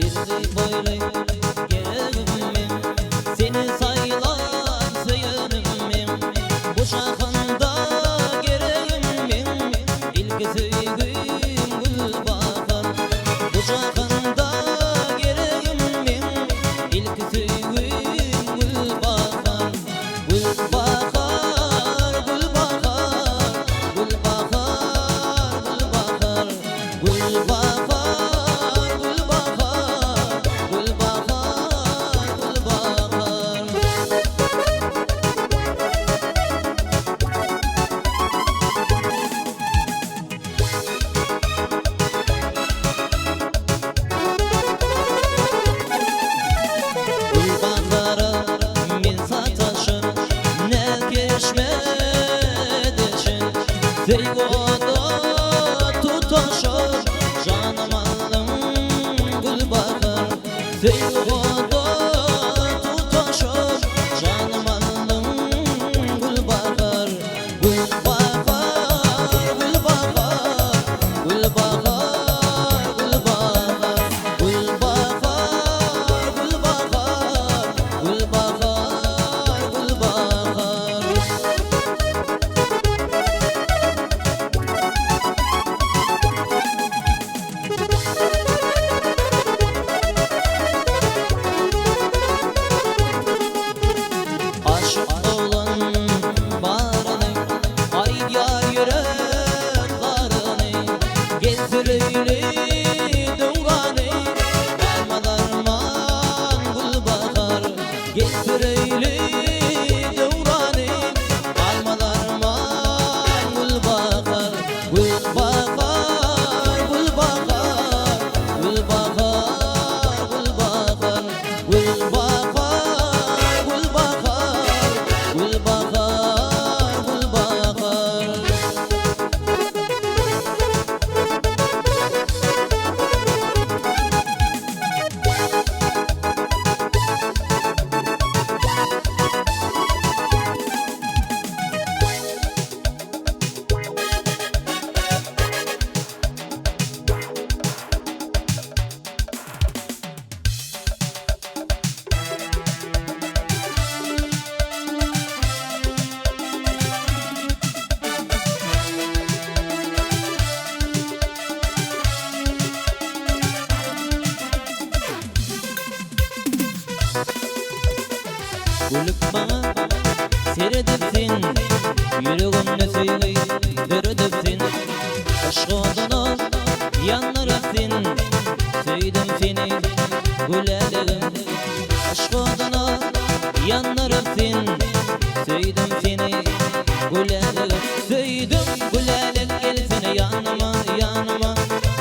Sirri boylu gereğimim, seni saylar söylerim. Bu şahında gereğimim, ilk söygüm gül bakar. Bu şahında gereğimim, ilk söygüm gül bakar. Gül bakar, gül bakar, gül bakar, gül bakar, gül bakar. Sevgoda tutaşır canım alım gül bakar. Sevgoda tutaşır canım alım gül bakar. Gül bakar, gül bakar, gül bakar, gül bakar, gül bakar, gül bakar, gül bakar, gül bakar. Aşık olan barını, ay ya yüren zarını, getireyli duvranı, darmadarman gül bakar. Getireyli duvranı, darmadarman gül bakar. Gül bakar, gül bakar, gül bakar, gül bakar, gül bakar. Gülüp bana seyredipsin, yüreğimde sürdürdüpsin. Aşk oduna yanırıpsin, söyledim seni gülerim. Aşk oduna yanırıpsin, söyledim seni gülerim. Söyledim gülerim, gelsene yanıma, yanıma.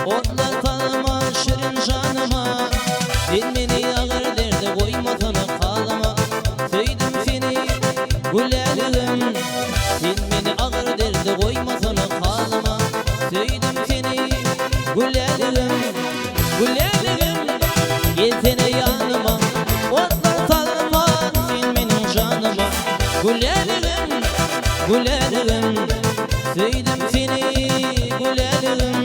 Otlar kalma şirin canıma, dilmeni ağır derde koyma sana kalama. Söyledim seni gülerim, dilmeni ağır derde koyma sana kalama. Söyledim seni gülerim, gülerim, gelsene yanıma. Otlar kalma dilmenin canıma. Gülerim, gülerim, söyledim seni gülerim.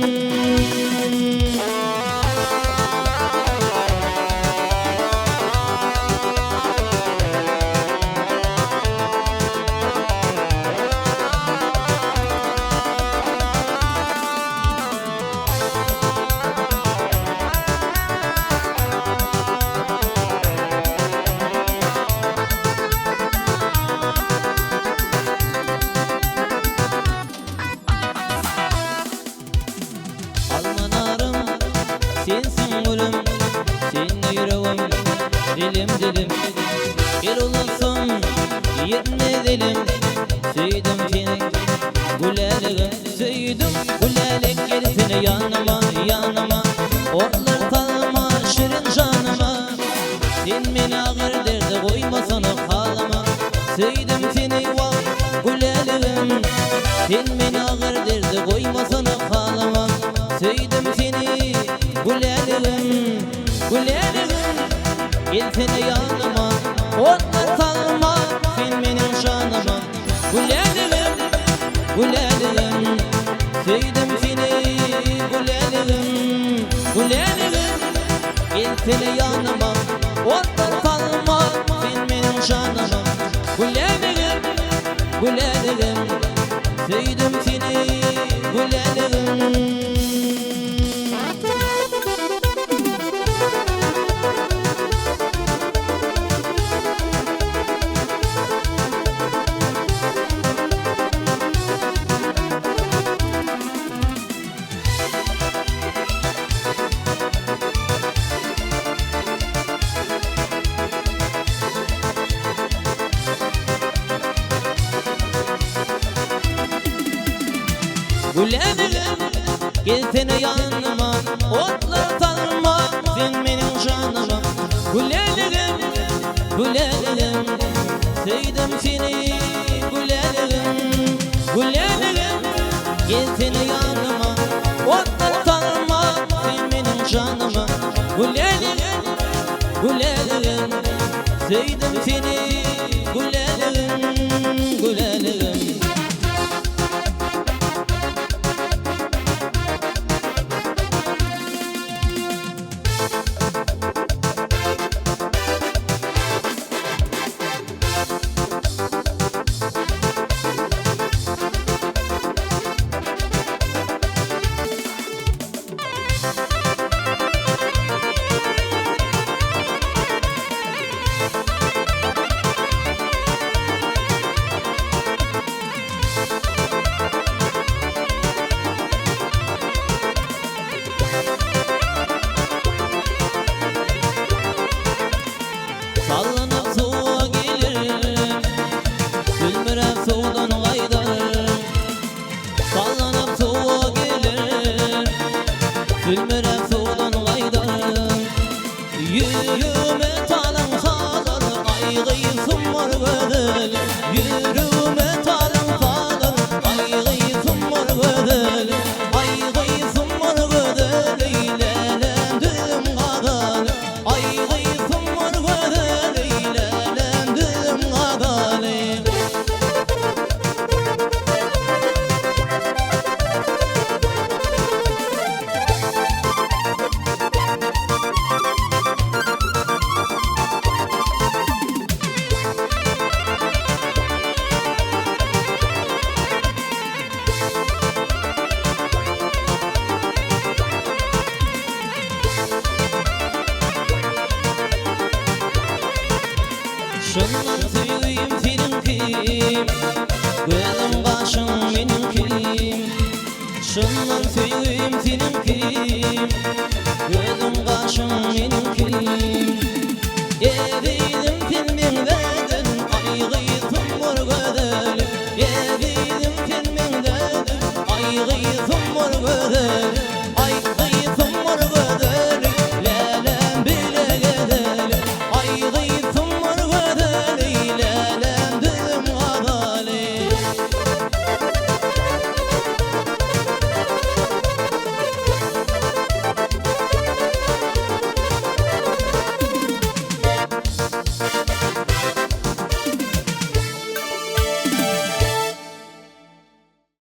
Sensin gülüm, sen yüreğim, dilim dilim. Bir olasın, yerine dilim. Söyledim seni gülerim, söyledim gülerim. Gelsene yanıma, yanıma. Otlar kalma şirin canıma. Sen beni ağır derde koyma sana kalama. Söyledim seni vah gülerim, sen beni ağır derde koyma sana kalama. Söyledim seni gülerim, gülerim, gelsene yanıma. Otlar kalma sen benim canıma. Gülerim, gülerim, söyledim seni gülerim, gülerim, gelsene seni yanıma, otlar kalma sen benim canıma. Gülelim, gülelim, sevdim seni, gülelim. Gülelim, gelsene yanıma, otlar salma sen benim canıma. Gülelim, gülelim, sevdim seni, gülelim. Gülelim, gelsene yanıma, otlar salma sen benim canıma. Gülelim, gülelim, sevdim seni, gülelim, gülelim. Sallanıp suğa gelirim, sülmürem sudan kaydarım. Sallanıp suğa gelirim, sülmürem sudan kaydarım. Yürüme talım salır, aygıysın var gödül. Yürüme talım salır, aygıysın var gödül. Aygıysın var gödül, eylelendim kadar. Aygıysın var gödül, eylelendim kadar. Şundan söyleyeyim senin kim, gözüm kaşın benim kim. Şundan söyleyeyim senin kim, gözüm kaşın benim kim. Yedim sen benden, aygıysın var gödül. Yedim sen benden, aygıysın var gödül.